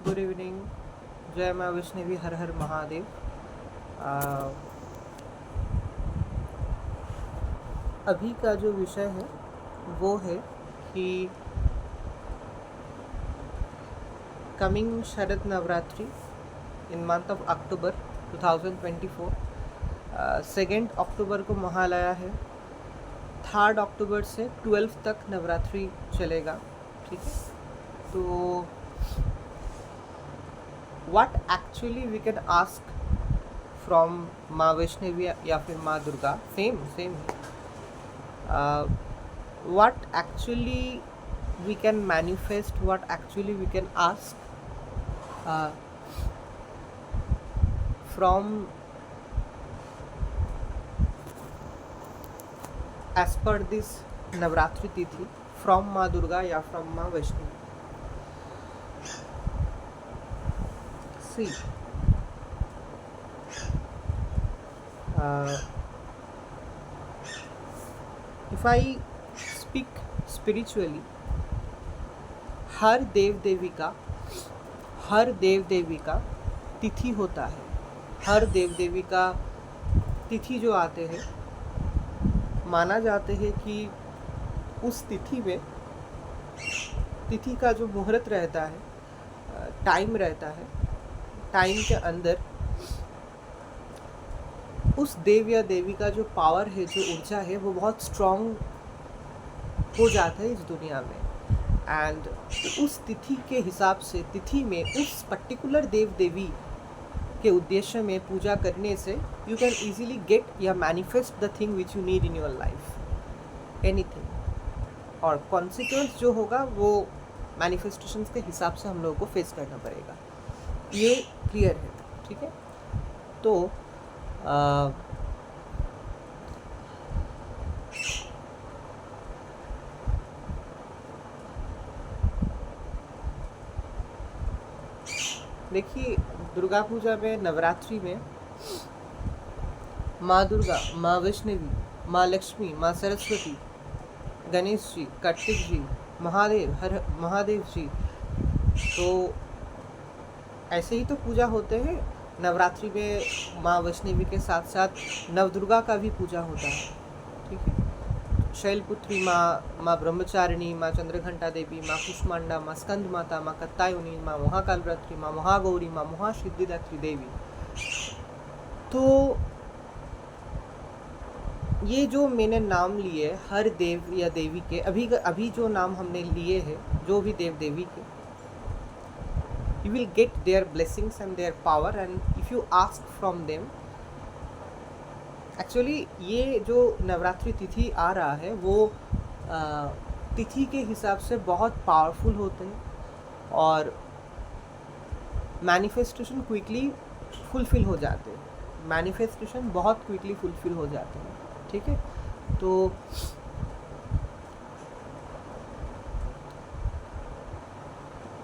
Good evening. जय माँ वैष्णवी, हर हर महादेव। अभी का जो विषय है वो है कि coming Sharad Navratri in month of October 2024। 2 अक्टूबर को महालया है। 3 अक्टूबर से 12 तक नवरात्रि चलेगा। ठीक है, तो what actually we can ask from माँ वैष्णवी या फिर माँ Durga, same same what actually we can manifest, what actually we can ask uh, from as per this Navratri Tithi from Ma Durga या from Ma Vaishnavi. See, uh, if I speak spiritually, हर देव देवी का तिथि होता है। हर देव देवी का तिथि जो आते हैं, माना जाते हैं कि उस तिथि में, तिथि का जो मुहूर्त रहता है, टाइम रहता है, टाइम के अंदर उस देव या देवी का जो पावर है, जो ऊर्जा है, वो बहुत स्ट्रॉन्ग हो जाता है इस दुनिया में। एंड उस तिथि के हिसाब से, तिथि में उस पर्टिकुलर देव देवी के उद्देश्य में पूजा करने से यू कैन ईजिली गेट या manifest the thing which you need in your life, anything. और कॉन्सिक्वेंस जो होगा वो मैनिफेस्टेशंस के हिसाब से हम लोगों को फेस करना पड़ेगा। ये क्लियर है, ठीक है। तो देखिए, दुर्गा पूजा में, नवरात्रि में माँ दुर्गा, माँ वैष्णवी, माँ लक्ष्मी, माँ सरस्वती, गणेश जी, कार्तिक जी, महादेव, हर महादेव जी, तो ऐसे ही तो पूजा होते हैं। नवरात्रि में माँ वैष्णवी के साथ साथ नवदुर्गा का भी पूजा होता है, ठीक है। शैलपुत्री माँ, माँ ब्रह्मचारिणी, माँ चंद्रघंटा देवी, माँ कुष्मांडा, माँ स्कंद माता, माँ कत्तायुनी, माँ महाकालरात्रि, माँ महागौरी, माँ महासिद्धिदात्री देवी। तो ये जो मैंने नाम लिए हर देव या देवी के, अभी जो नाम हमने लिए हैं, जो भी देव देवी के, you will get their blessings and their power, and if you ask from them, actually ये जो नवरात्रि तिथि आ रहा है वो तिथि के हिसाब से बहुत पावरफुल होते हैं और मैनिफेस्टेशन क्विकली फुलफिल हो जाते हैं। मैनिफेस्टेशन बहुत क्विकली फुलफिल हो जाते हैं, ठीक है। तो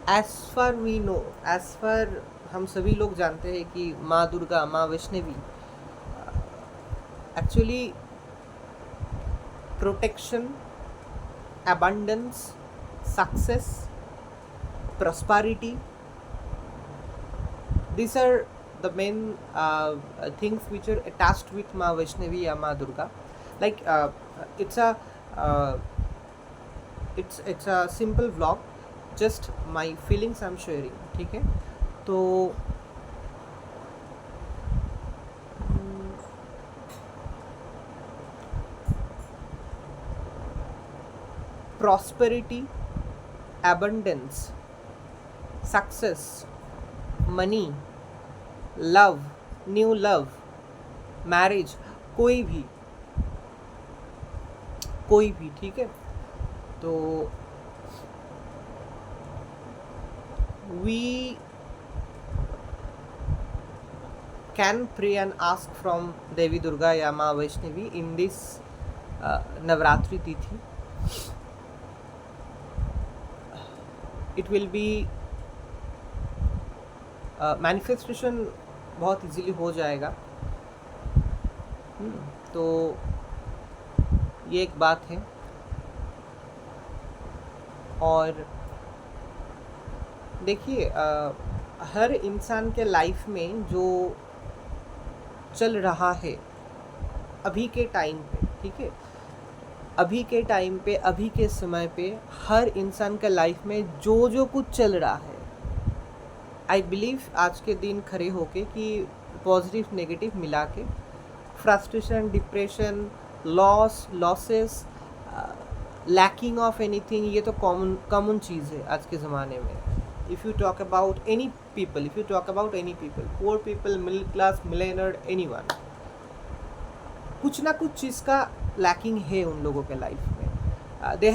as far we know, as far हम सभी लोग जानते हैं कि माँ दुर्गा, माँ Vaishnavi actually protection, abundance, success, prosperity, these are the main things which are attached with Ma Vaishnavi or Ma Durga. Like it's a simple vlog, just my feelings I'm sharing, ठीक है। तो prosperity, abundance, success, money, love, new love, marriage, कोई भी, ठीक है। तो we can pray and ask from देवी दुर्गा या माँ वैष्णवी इन दिस नवरात्रि तिथि। इट विल बी मैनिफेस्टेशन बहुत इजीली हो जाएगा। तो ये एक बात है। और देखिए हर इंसान के लाइफ में जो चल रहा है अभी के टाइम पे, ठीक है, अभी के टाइम पे, अभी के समय पे हर इंसान के लाइफ में जो जो कुछ चल रहा है, आई बिलीव आज के दिन खड़े होके कि पॉजिटिव नेगेटिव मिला के frustration, depression, losses, lacking of anything, ये तो कॉमन चीज़ है आज के ज़माने में. If you talk about any people, if you talk about any people, poor people, middle class, Millionaire, anyone, कुछ ना कुछ चीज़ का लैकिंग है उन लोगों के लाइफ में.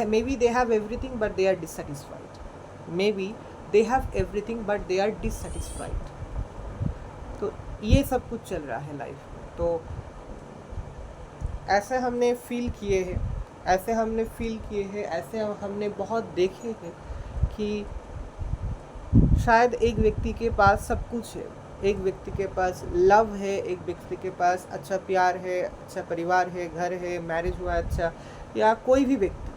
Maybe they have everything but they are dissatisfied, maybe they have everything but they are dissatisfied. तो ये सब कुछ चल रहा है लाइफ में. तो ऐसे हमने फील किए हैं, ऐसे हमने बहुत देखे हैं कि शायद एक व्यक्ति के पास सब कुछ है, एक व्यक्ति के पास लव है, एक व्यक्ति के पास अच्छा प्यार है, अच्छा परिवार है, घर है, मैरिज हुआ अच्छा, या कोई भी व्यक्ति,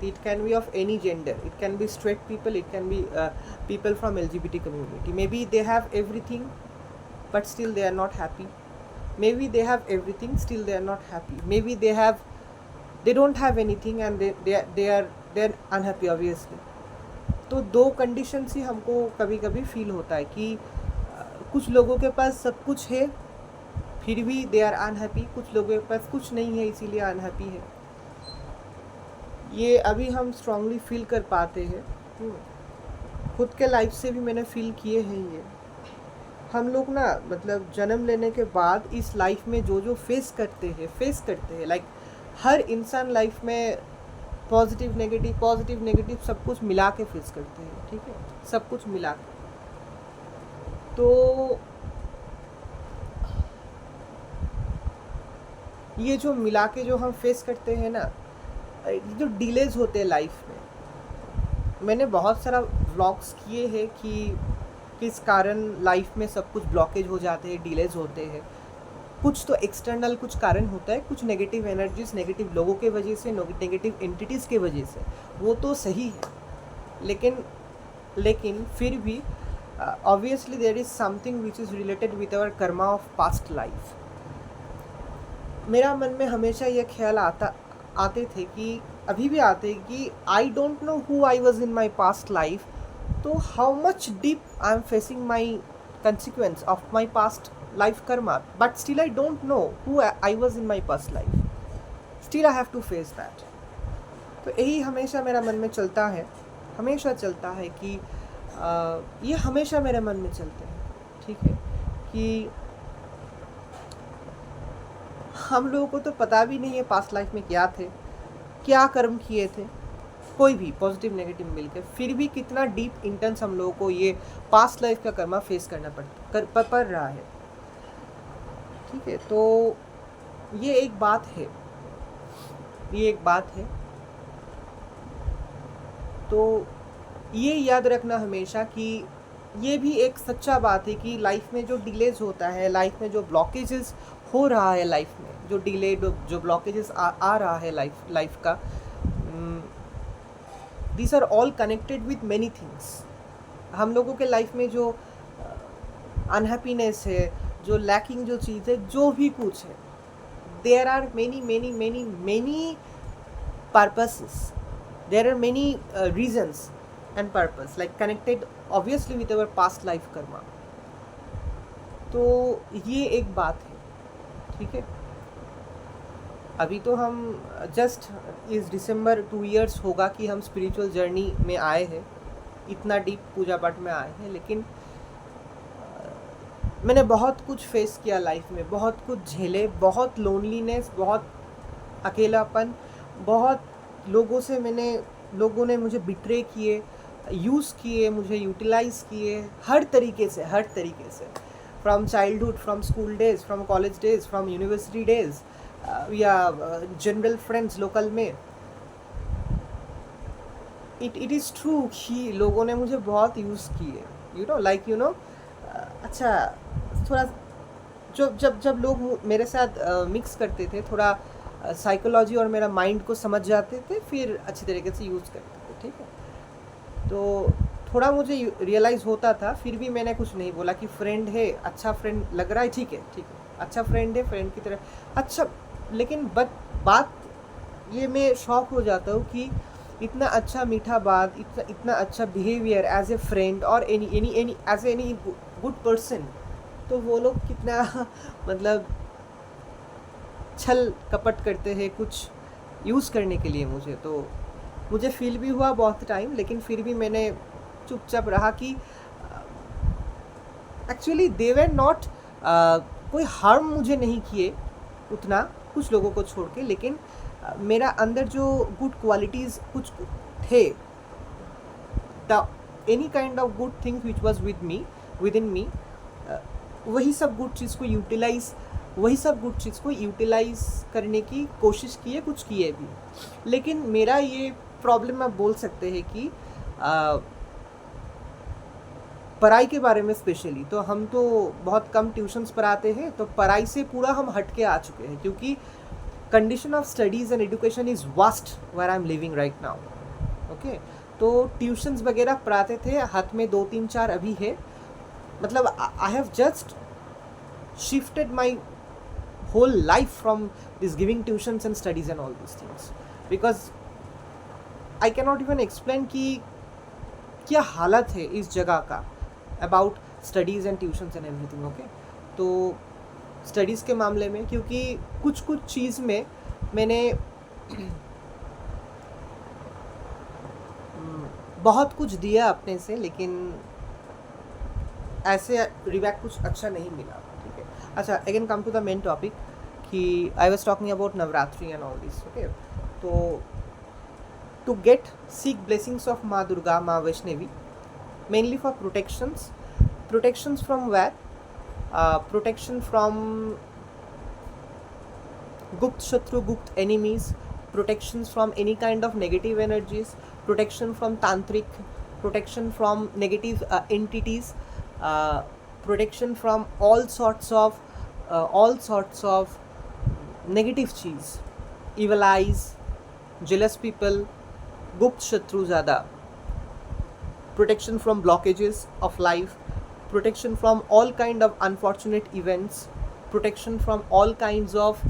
it can be of any gender, it can be straight people, it can be people from LGBT community. Maybe they have everything but still they are not happy. Maybe they have everything, still they are not happy. Maybe they don't have anything and they are unhappy obviously. तो दो conditions ही हमको कभी कभी feel होता है कि कुछ लोगों के पास सब कुछ है फिर भी दे आर अनहैप्पी, कुछ लोगों के पास कुछ नहीं है इसीलिए अनहैप्पी है. ये अभी हम स्ट्रांगली फील कर पाते हैं. खुद के लाइफ से भी मैंने फील किए हैं. ये हम लोग ना मतलब जन्म लेने के बाद इस लाइफ में जो जो फेस करते हैं लाइक हर इंसान लाइफ में पॉजिटिव नेगेटिव सब कुछ मिला के फेस करते हैं, ठीक है, सब कुछ मिला के. तो ये जो मिला के जो हम फेस करते हैं ना, जो डिलेज होते हैं लाइफ में, मैंने बहुत सारा व्लॉग्स किए हैं कि किस कारण लाइफ में सब कुछ ब्लॉकेज हो जाते हैं, डिलेज होते हैं. कुछ तो एक्सटर्नल कुछ कारण होता है, कुछ नेगेटिव एनर्जीज, नेगेटिव लोगों के वजह से, नेगेटिव एंटिटीज़ के वजह से, वो तो सही है. लेकिन फिर भी obviously there is something which is related with our karma of past life. मेरा मन में हमेशा ये ख्याल आते थे कि अभी भी आते हैं कि I don't know who I was in my past life. तो how much deep I am facing my consequence of my past life karma, but still I don't know who I was in my past life. Still I have to face that. तो यही हमेशा मेरा मन में चलता है, हमेशा चलता है कि ये हमेशा मेरे मन में चलते हैं, ठीक है, कि हम लोगों को तो पता भी नहीं है पास्ट लाइफ में क्या थे, क्या कर्म किए थे, कोई भी पॉजिटिव नेगेटिव मिलकर, फिर भी कितना डीप इंटेंस हम लोगों को ये पास्ट लाइफ का कर्मा फेस करना पड़ रहा है, ठीक है. तो ये एक बात है, तो ये याद रखना हमेशा कि ये भी एक सच्चा बात है कि लाइफ में जो डिलेज होता है, लाइफ में जो ब्लॉकेजेस हो रहा है, लाइफ में जो डिले जो ब्लॉकेजेस आ रहा है लाइफ का, these are all connected with many things. हम लोगों के लाइफ में जो अनहैप्पीनेस है, जो लैकिंग जो चीज़ है, जो भी कुछ है, there are many purposes, there are many reasons and purpose like connected obviously with our past life karma. तो ये एक बात है, ठीक है. अभी तो हम जस्ट इस दिसंबर 2 इयर्स होगा कि हम स्पिरिचुअल जर्नी में आए हैं, इतना डीप पूजा पाठ में आए हैं. लेकिन मैंने बहुत कुछ फेस किया लाइफ में, बहुत कुछ झेले, बहुत लोनलीनेस, बहुत अकेलापन, बहुत लोगों ने मुझे बिट्रे किए, यूज़ किए, मुझे यूटिलाइज़ किए हर तरीके से, from childhood, from school days, from college days, from university days, या जनरल फ्रेंड्स लोकल में. इट इज़ ट्रू कि लोगों ने मुझे बहुत यूज़ किए, यू नो अच्छा, थोड़ा जब लोग मेरे साथ मिक्स करते थे, थोड़ा साइकोलॉजी और मेरा माइंड को समझ जाते थे, फिर अच्छी तरीके से यूज़ करते थे, ठीक है. तो थोड़ा मुझे रियलाइज़ होता था, फिर भी मैंने कुछ नहीं बोला कि फ्रेंड है, अच्छा फ्रेंड लग रहा है, ठीक है, अच्छा फ्रेंड है, फ्रेंड की तरह अच्छा। लेकिन बात ये मैं शॉक हो जाता हूँ कि इतना अच्छा मीठा बात, इतना अच्छा बिहेवियर एज ए फ्रेंड और any as any good person, तो वो लोग कितना मतलब छल कपट करते हैं कुछ यूज़ करने के लिए मुझे। तो मुझे फील भी हुआ बहुत टाइम, लेकिन फिर भी मैंने चुपचाप रहा कि एक्चुअली दे वर नॉट, कोई हार्म मुझे नहीं किए उतना, कुछ लोगों को छोड़ के, लेकिन मेरा अंदर जो गुड क्वालिटीज़ कुछ थे, the any kind of good things which was within me, वही सब गुड चीज़ को यूटिलाइज़ करने की कोशिश किए, कुछ किए भी। लेकिन मेरा ये प्रॉब्लम आप बोल सकते हैं कि पढ़ाई के बारे में स्पेशली, तो हम तो बहुत कम ट्यूशन्स पढ़ाते हैं, तो पढ़ाई से पूरा हम हट के आ चुके हैं, क्योंकि condition of studies and education is vast where I am living right now. Okay, तो ट्यूशन्स वगैरह पढ़ाते थे, हाथ में 2-3-4 अभी है, मतलब I have just shifted my whole life from this giving tuitions and studies and all these things, because I cannot even explain कि क्या हालत है इस जगह का about studies and tuitions and everything। okay, तो स्टडीज़ के मामले में, क्योंकि कुछ चीज़ में मैंने बहुत कुछ दिया अपने से, लेकिन ऐसे रिबैक कुछ अच्छा नहीं मिला। ठीक है, अच्छा, again come to the main topic कि I was talking about Navratri and all this. Okay, तो to get seek blessings of माँ दुर्गा, माँ Vaishnavi, mainly for protections from where, protection from गुप्त शत्रु, गुप्त enemies, protections from any kind of negative energies, protection from tantric, protection from negative entities, protection from all sorts of negative cheese, evil eyes, jealous people, gupt shatru zyada, protection from blockages of life, protection from all kind of unfortunate events, protection from all kinds of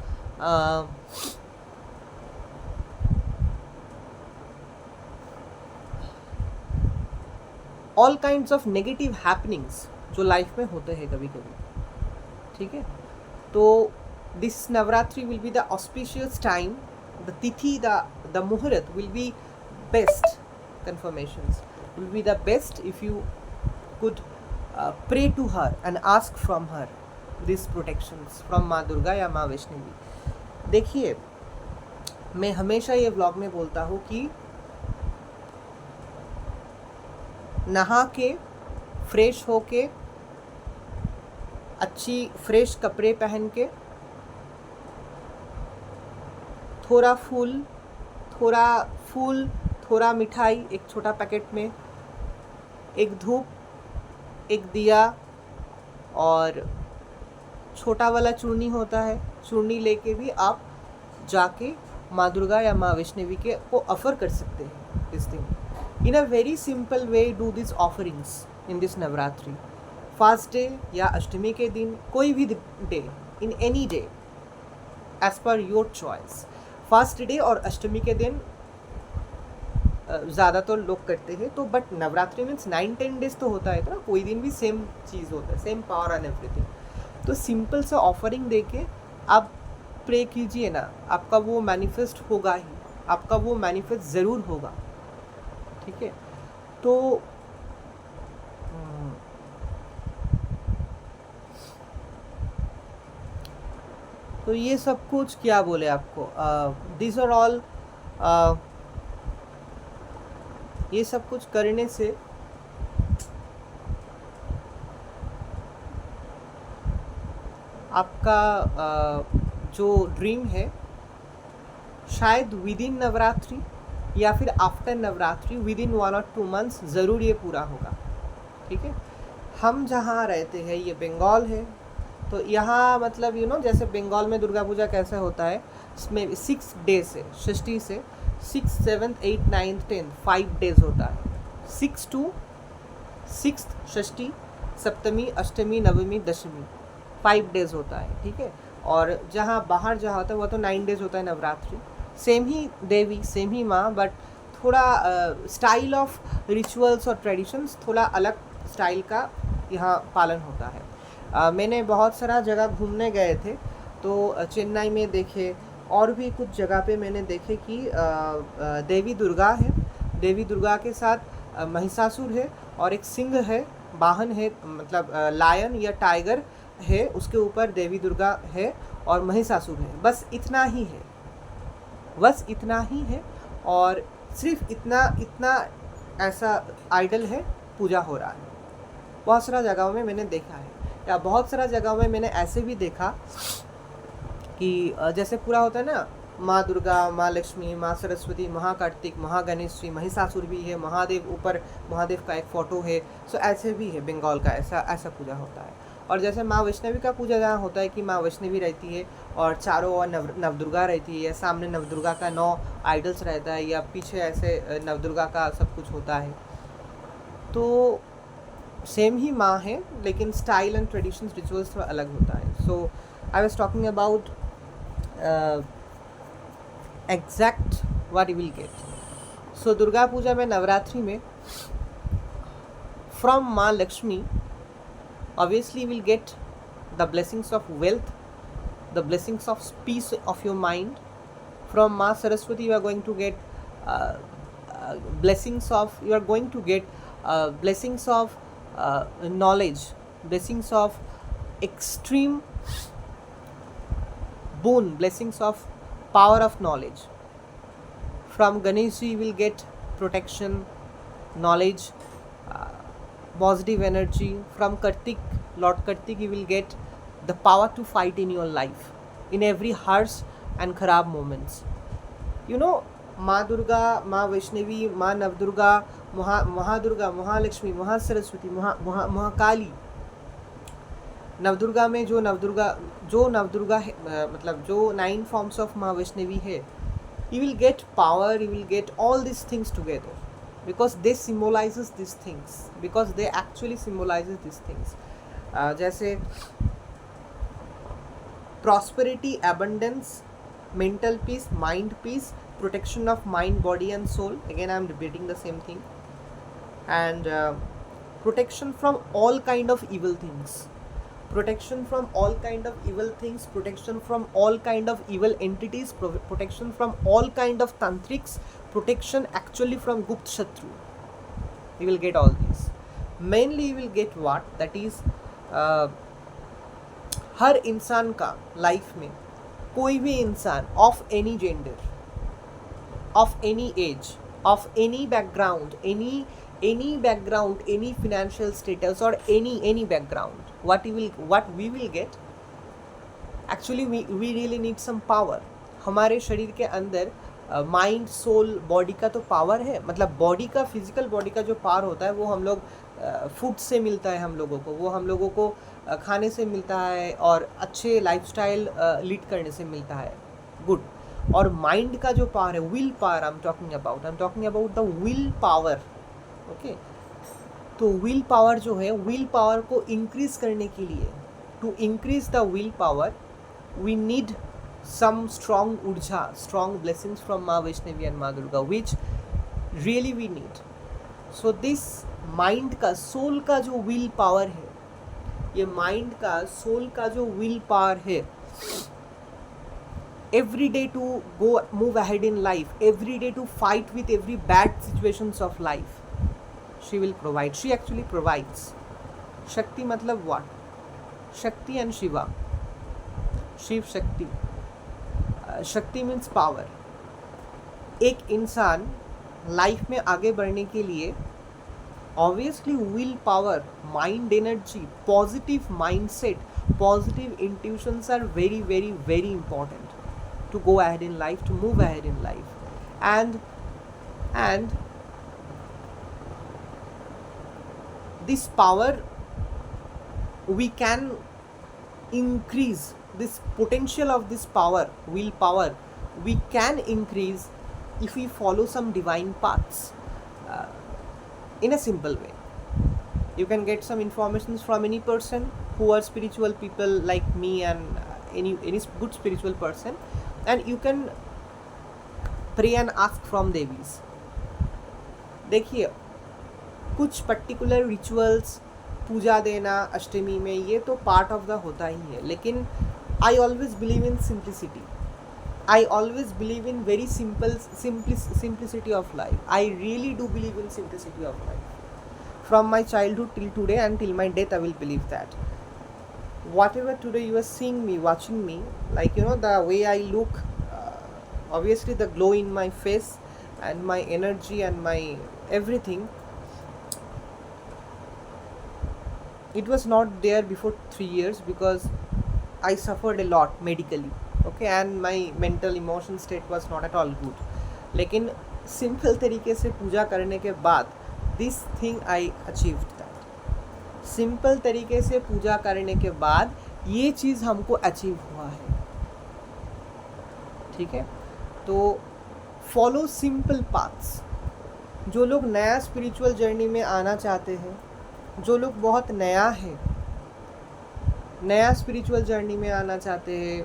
all kinds of negative happenings जो life में होते हैं कभी कभी। ठीक है, तो this Navratri will be the auspicious time, the तिथि, द मुहूर्त will be best, confirmations will be the best if you could pray to her and ask from her these protections from माँ दुर्गा या माँ वैष्णवी। देखिए, मैं हमेशा ये व्लॉग में बोलता हूँ कि नहा के, फ्रेश होके, अच्छी फ्रेश कपड़े पहन के, थोड़ा फूल, थोड़ा मिठाई एक छोटा पैकेट में, एक धूप, एक दिया, और छोटा वाला चूर्णी होता है, चूर्णी लेके भी आप जाके माँ दुर्गा या माँ वैष्णवी के को ऑफर कर सकते हैं this thing. In a very simple way do this offerings in this Navratri, fast day या अष्टमी के दिन, कोई भी day, in any day as per your choice. Fast day और अष्टमी के दिन ज़्यादातर लोग करते हैं, तो बट नवरात्रि मीन्स 9-10 डेज तो होता है, तो कोई दिन भी सेम चीज़ होता है, सेम पावर एंड एवरीथिंग। तो सिंपल सा ऑफरिंग देके आप प्रे कीजिए ना, आपका वो मैनिफेस्ट होगा ही, आपका वो मैनिफेस्ट ज़रूर होगा। ठीक है, तो ये सब कुछ क्या बोले आपको, दिस आर ऑल, ये सब कुछ करने से आपका जो ड्रीम है शायद विद इन नवरात्रि या फिर after Navratri, with in 1 or 2 months ज़रूर ये पूरा होगा। ठीक है, हम जहाँ रहते हैं ये बंगाल है, तो यहाँ मतलब जैसे बंगाल में दुर्गा पूजा कैसे होता है, इसमें 6 days है, षष्ठी से 6, 7, 8, 9, 10 5 days होता है, 6 to six Shashthi, Saptami, Ashtami, Navami, Dashami, 5 days होता है, ठीक है। और जहाँ बाहर जहाँ होता है वो तो 9 डेज होता है नवरात्रि। सेम ही देवी, सेम ही माँ, बट थोड़ा स्टाइल ऑफ रिचुअल्स और ट्रेडिशंस थोड़ा अलग स्टाइल का यहाँ पालन होता है। मैंने बहुत सारा जगह घूमने गए थे, तो चेन्नई में देखे और भी कुछ जगह पे मैंने देखे कि देवी दुर्गा है, देवी दुर्गा के साथ महिषासुर है और एक सिंह है, वाहन है, मतलब लायन या टाइगर है, उसके ऊपर देवी दुर्गा है और महिषासुर है। बस इतना ही है, बस इतना ही है। और सिर्फ इतना ऐसा आइडल है, पूजा हो रहा है। बहुत सारा जगहों में मैंने देखा है, या बहुत सारा जगहों में मैंने ऐसे भी देखा कि जैसे पूरा होता है ना, माँ दुर्गा, माँ लक्ष्मी, माँ सरस्वती, महाकार्तिक, महागणेश जी, महिषासुर भी है, महादेव, ऊपर महादेव का एक फ़ोटो है। सो ऐसे भी है, बंगाल का ऐसा पूजा होता है। और जैसे माँ वैष्णवी का पूजा जहाँ होता है कि माँ वैष्णवी रहती है और चारों ओर नवदुर्गा रहती है, सामने नवदुर्गा का 9 आइडल्स रहता है, या पीछे ऐसे नवदुर्गा का सब कुछ होता है। तो सेम ही माँ है, लेकिन स्टाइल एंड ट्रेडिशंस, रिचुअल्स थोड़ा अलग होता है। So I was talking about exact what you will get. So Durga Puja में, नवरात्रि में, फ्रॉम माँ Lakshmi obviously will get the blessings of wealth, the blessings of peace of your mind. From Ma Saraswati you are going to get blessings of, you are going to get blessings of knowledge, blessings of extreme boon, blessings of power of knowledge. From Ganesh you will get protection, knowledge, positive energy. From Kartik, Lord Kartik, you will get the power to fight in your life, in every harsh and kharab moments. You know, माँ दुर्गा, माँ वैष्णवी, माँ नवदुर्गा, महादुर्गा, महालक्ष्मी, महासरस्वती, महाकाली। नवदुर्गा में जो नवदुर्गा है, मतलब जो 9 forms of माँ वैष्णवी है, you will get power, you will get all these things together, because they symbolizes these things, because they actually symbolizes these things. जैसे prosperity, abundance, mental peace, mind peace, protection of mind, body and soul. Again I am repeating the same thing. And protection from all kind of evil things, protection from all kind of evil things, protection from all kind of evil entities, protection from all kind of tantrics, protection actually from Gupt Shatru. You will get all these. Mainly you will get what? That is हर इंसान का life में, कोई भी इंसान of any gender, of any as, of any background, any background, any financial status, or any background, what we will get, actually we really need some power. हमारे शरीर के अंदर माइंड, सोल, बॉडी का तो पावर है, मतलब body का, physical body का जो पावर होता है वो हम लोग फूड से मिलता है हम लोगों को, वो हम लोगों को खाने से मिलता है और अच्छे लाइफस्टाइल लीड करने से मिलता है, गुड। और माइंड का जो पावर है, will power, I am talking about the will power, okay. तो विल पावर जो है, विल पावर को इंक्रीज करने के लिए, to increase the will power, we need some strong urja, strong blessings from Ma Vaishnavi and Ma Durga, which really we need. So this mind का, soul का जो will power है, ये mind का, soul का जो will power है, every day to go move ahead in life, every day to fight with every bad situations of life, she will provide. She actually provides. Shakti मतलब what? Shakti and Shiva, Shiv Shakti, शक्ति means power. एक इंसान life में आगे बढ़ने के लिए obviously will power, mind energy, positive mindset, positive intuitions are very very very important to go ahead in life, to move ahead in life. And this power we can increase, this potential of this power, willpower, we can increase if we follow some divine paths in a simple way. You can get some information from any person who are spiritual people like me, and any good spiritual person, and you can pray and ask from devis. देखिए, कुछ particular rituals, पूजा देना अष्टमी में, ये तो part of the होता ही है, लेकिन I always believe in simplicity. I always believe in very simplicity of life. I really do believe in simplicity of life. From my childhood till today and till my death, I will believe that. Whatever today you are seeing me, watching me, like the way I look, obviously the glow in my face and my energy and my everything, it was not there before 3 years because I suffered a lot medically. Okay, and my mental emotion state was not at all good. लेकिन simple तरीके से पूजा करने के बाद this thing I achieved that. Simple तरीके से पूजा करने के बाद ये चीज़ हमको अचीव हुआ है. ठीक है, तो फॉलो सिंपल पाथ्स. जो लोग नया स्पिरिचुअल जर्नी में आना चाहते हैं, जो लोग बहुत नया स्पिरिचुअल जर्नी में आना चाहते हैं,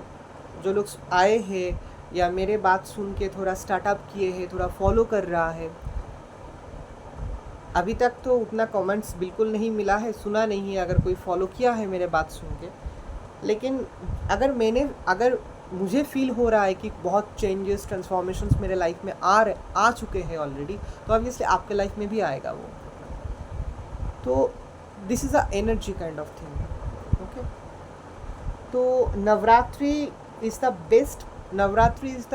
जो लोग आए हैं या मेरे बात सुन के थोड़ा स्टार्टअप किए हैं, थोड़ा फॉलो कर रहा है, अभी तक तो उतना कमेंट्स बिल्कुल नहीं मिला है, सुना नहीं है अगर कोई फॉलो किया है मेरे बात सुन के. लेकिन अगर मुझे फील हो रहा है कि बहुत चेंजेस, ट्रांसफॉर्मेशंस मेरे लाइफ में आ चुके हैं ऑलरेडी, तो ऑब्वियसली आपके लाइफ में भी आएगा वो. तो this is a energy kind of thing. Okay, तो Navratri is the best. Navratri is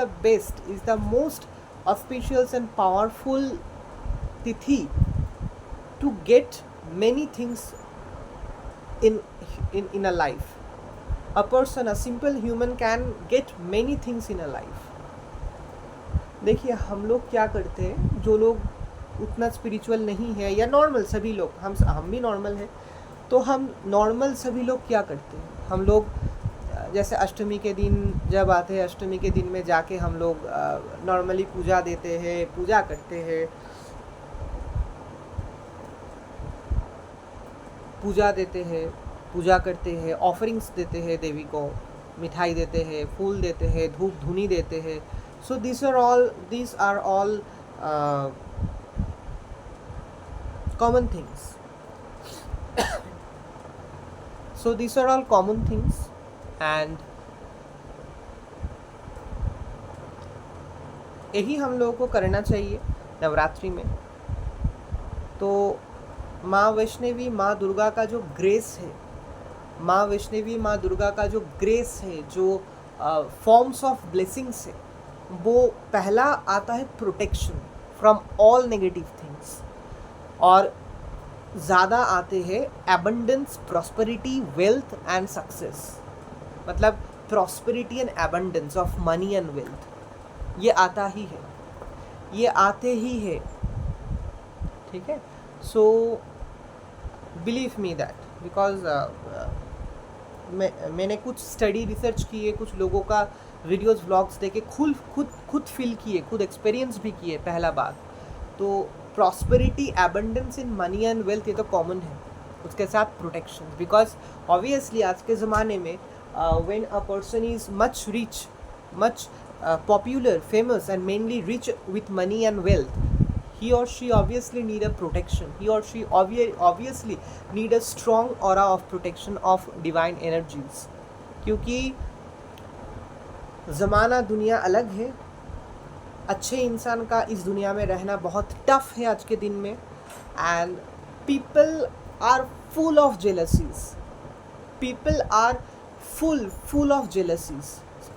the most auspicious and powerful tithi to get many things in a life. A person, a simple human can get many things in a life. देखिए, हम लोग क्या करते हैं, जो लोग उतना स्पिरिचुअल नहीं है या नॉर्मल सभी लोग, हम भी नॉर्मल हैं, तो हम नॉर्मल सभी लोग क्या करते हैं, हम लोग जैसे अष्टमी के दिन जब आते हैं, अष्टमी के दिन में जाके हम लोग नॉर्मली पूजा देते हैं, पूजा करते हैं, पूजा करते हैं, ऑफरिंग्स देते हैं देवी को, मिठाई देते हैं, फूल देते हैं, धूप धुनी देते हैं. सो these are all common things. So these are all common things. And यही हम लोगों को करना चाहिए नवरात्रि में. तो माँ वैष्णवी, माँ दुर्गा का जो ग्रेस है, माँ वैष्णवी, माँ दुर्गा का जो ग्रेस है, जो फॉर्म्स ऑफ ब्लेसिंग्स है, वो पहला आता है protection from all negative things, और ज़्यादा आते हैं abundance, prosperity, wealth and success. मतलब prosperity and abundance of money and wealth, ये आता ही है, ये आते ही है. ठीक है, so believe me that, because मैंने कुछ स्टडी रिसर्च किए, कुछ लोगों का वीडियोस व्लॉग्स देखे, खुद फील किए, खुद एक्सपीरियंस भी किए. पहला बात तो prosperity, abundance in money and wealth, ये तो कॉमन है, उसके साथ प्रोटेक्शन. बिकॉज ऑब्वियसली आज के ज़माने में when a person is much rich, much popular, famous, and mainly rich with money and wealth, he or she obviously need a protection. He or she obviously need a strong aura of protection of divine energies. क्योंकि ज़माना, दुनिया अलग है. अच्छे इंसान का इस दुनिया में रहना बहुत टफ है आज के दिन में. And people are full of jealousies. People are full of jealousies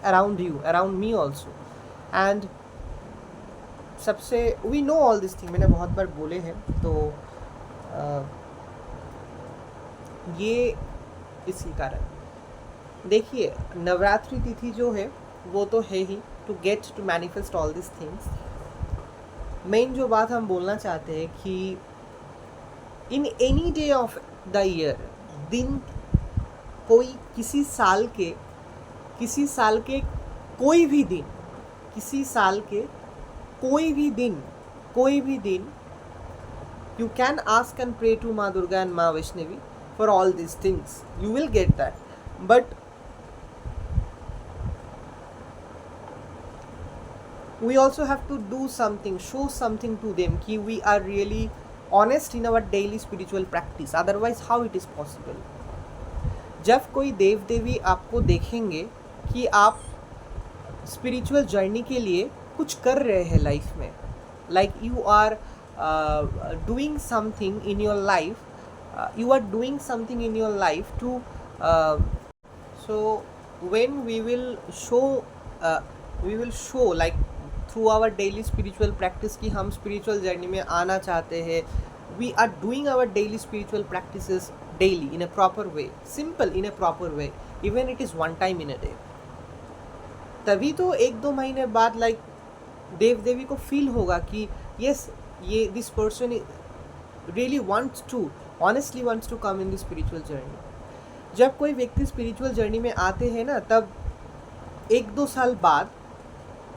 around you, around me also. And सबसे we know all this thing, मैंने बहुत बार बोले हैं. तो ये इसी कारण देखिए, नवरात्रि तिथि जो है वो तो है ही to get to manifest all this things. Main जो बात हम बोलना चाहते हैं कि in any day of the year, दिन कोई किसी साल के कोई भी दिन, किसी साल के कोई भी दिन You can ask and pray to Ma Durga and Ma Vaishnavi for all these things. You will get that. But we also have to do something, show something to them कि we are really honest in our daily spiritual practice. Otherwise, how it is possible? जब कोई देव देवी आपको देखेंगे कि आप spiritual journey के लिए कुछ कर रहे हैं लाइफ में, like you are doing something in your life, you are doing something in your life to so when we will show like through our daily spiritual practice कि हम spiritual journey में आना चाहते हैं, we are doing our daily spiritual practices daily in a proper way, simple in a proper way, even it is one time in a day, तभी तो 1-2 महीने बाद लाइक देव देवी को फील होगा कि यस ये this person really wants to honestly wants to come in this spiritual journey. जब कोई व्यक्ति स्पिरिचुअल जर्नी में आते हैं ना, तब 1-2 साल बाद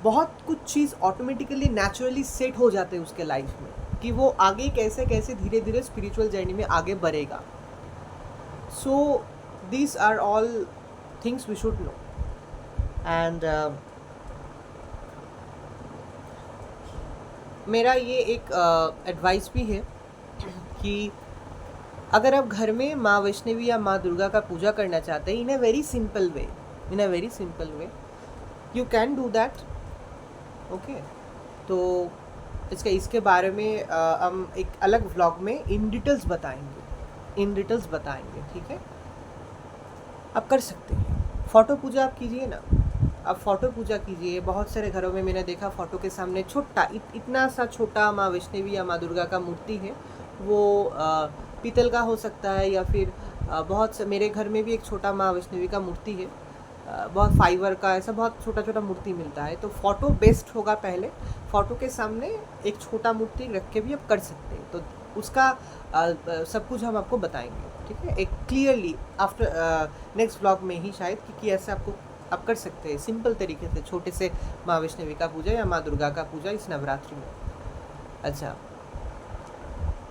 बहुत कुछ चीज़ ऑटोमेटिकली नेचुरली सेट हो जाते हैं उसके लाइफ में कि वो आगे कैसे कैसे धीरे धीरे स्पिरिचुअल जर्नी में आगे बढ़ेगा. So these are all things we should know. And मेरा ये एक एडवाइस भी है कि अगर आप घर में माँ वैष्णवी या माँ दुर्गा का पूजा करना चाहते हैं in a very simple way, you can do that. Okay, तो इसके बारे में हम एक अलग व्लॉग में इन डिटेल्स बताएंगे. ठीक है, आप कर सकते हैं. फ़ोटो पूजा आप कीजिए ना, आप फ़ोटो पूजा कीजिए. बहुत सारे घरों में मैंने देखा फ़ोटो के सामने छोटा इतना सा छोटा माँ वैष्णवी या माँ दुर्गा का मूर्ति है. वो पीतल का हो सकता है या फिर बहुत से, मेरे घर में भी एक छोटा माँ वैष्णवी का मूर्ति है, बहुत फाइबर का, ऐसा बहुत छोटा छोटा मूर्ति मिलता है. तो फ़ोटो बेस्ट होगा. पहले फ़ोटो के सामने एक छोटा मूर्ति रख के भी आप कर सकते हैं. तो उसका सब कुछ हम आपको बताएंगे. ठीक है, एक क्लियरली आफ्टर नेक्स्ट ब्लॉग में ही शायद कि ऐसे आप कर सकते हैं सिंपल तरीके से छोटे से माँ वैष्णवी का पूजा या माँ दुर्गा का पूजा इस नवरात्रि में. अच्छा,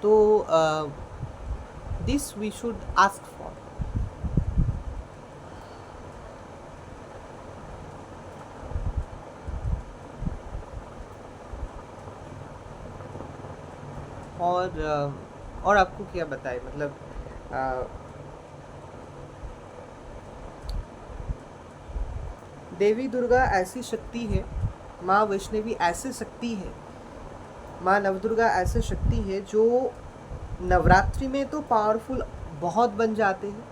तो this we should ask for. और आपको क्या बताए, मतलब देवी दुर्गा ऐसी शक्ति है, माँ वैष्णवी ऐसी शक्ति है, माँ नवदुर्गा ऐसी शक्ति है जो नवरात्रि में तो पावरफुल बहुत बन जाते हैं.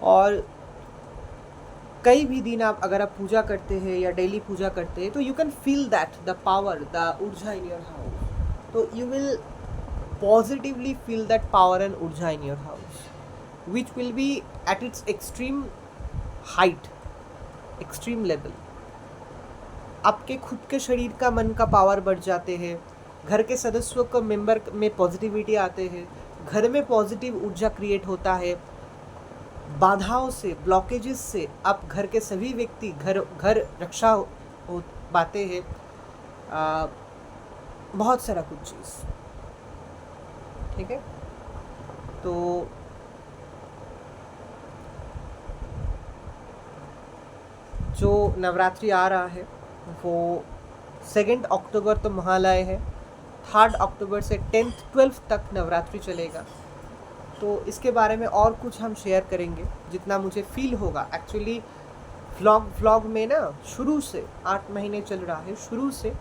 और कई भी दिन आप अगर आप पूजा करते हैं या डेली पूजा करते हैं तो you can feel that the power, the ऊर्जा इन योर हाउस. तो you will positively feel that power and urja in your house, which will be at its extreme height, extreme level. आपके खुद के शरीर का, मन का पावर बढ़ जाते हैं. घर के सदस्यों को, मेंबर में पॉजिटिविटी आते हैं. घर में पॉजिटिव ऊर्जा क्रिएट होता है. बाधाओं से, ब्लॉकेजेस से आप घर के सभी व्यक्ति घर रक्षा हो पाते हैं. बहुत सारा कुछ चीज़. ठीक है, तो जो नवरात्रि आ रहा है वो 2 अक्टूबर तो महालय है, 3 अक्टूबर से 12th तक नवरात्रि चलेगा. तो इसके बारे में और कुछ हम शेयर करेंगे जितना मुझे फील होगा. एक्चुअली व्लॉग में ना शुरू से 8 महीने चल रहा है, शुरू से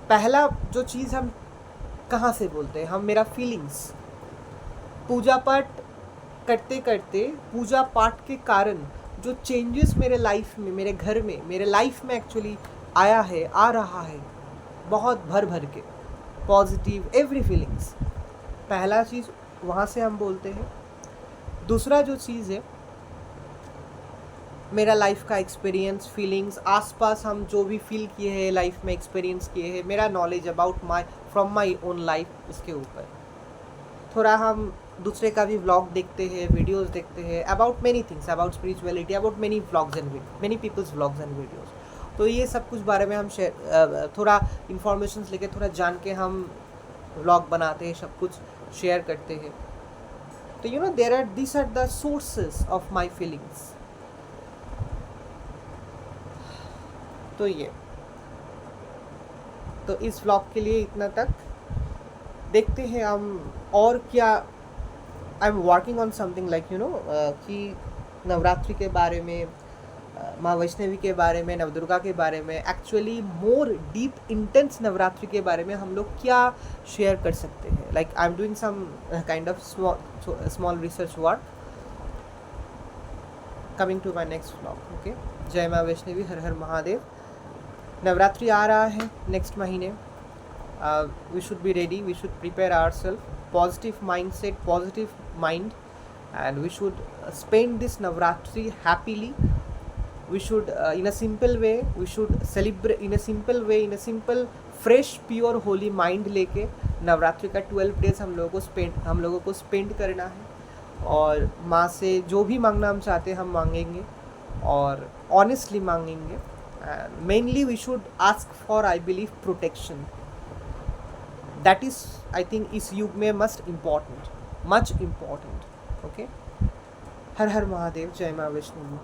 पहला जो चीज़ हम कहाँ से बोलते हैं, हम मेरा फीलिंग्स पूजा पाठ करते करते, पूजा पाठ के कारण जो चेंजेस मेरे लाइफ में, मेरे घर में, मेरे लाइफ में एक्चुअली आया है, आ रहा है, बहुत भर के पॉजिटिव एवरी फीलिंग्स. पहला चीज़ वहाँ से हम बोलते हैं. दूसरा जो चीज़ है मेरा लाइफ का एक्सपीरियंस, फीलिंग्स, आसपास हम जो भी फील किए हैं लाइफ में, एक्सपीरियंस किए हैं, मेरा knowledge about from my own life, इसके ऊपर थोड़ा हम दूसरे का भी व्लॉग देखते हैं, वीडियोस देखते हैं about many things, about spirituality, about many vlogs and many peoples vlogs and videos. तो ये सब कुछ बारे में हम थोड़ा इन्फॉर्मेशन लेके, थोड़ा जान के हम व्लॉग बनाते हैं, सब कुछ शेयर करते हैं। तो you know this are the sources of my feelings. तो ये तो इस व्लॉग के लिए इतना तक। देखते हैं हम और क्या। I am working on something like you know कि नवरात्रि के बारे में, माँ वैष्णवी के बारे में, नवदुर्गा के बारे में, actually more deep intense Navratri के बारे में हम लोग क्या शेयर कर सकते हैं। Like I am doing some kind of small research work coming to my next vlog. Okay, जय माँ वैष्णवी, हर हर महादेव। नवरात्रि आ रहा है नेक्स्ट महीने। We should be ready, we should prepare ourselves, positive mindset, positive mind, and we should spend this Navratri happily. We should in a simple way, we should celebrate in a simple way, in a simple fresh pure holy mind लेके नवरात्रि का 12 days हम लोगों को spend करना है। और माँ से जो भी मांगना हम चाहते हैं हम मांगेंगे, और ऑनेस्टली मांगेंगे। Mainly we should ask for, I believe, protection. That is, I think, इस युग में मच इम्पॉर्टेंट। ओके, हर हर महादेव, जय माँ वैष्णवी।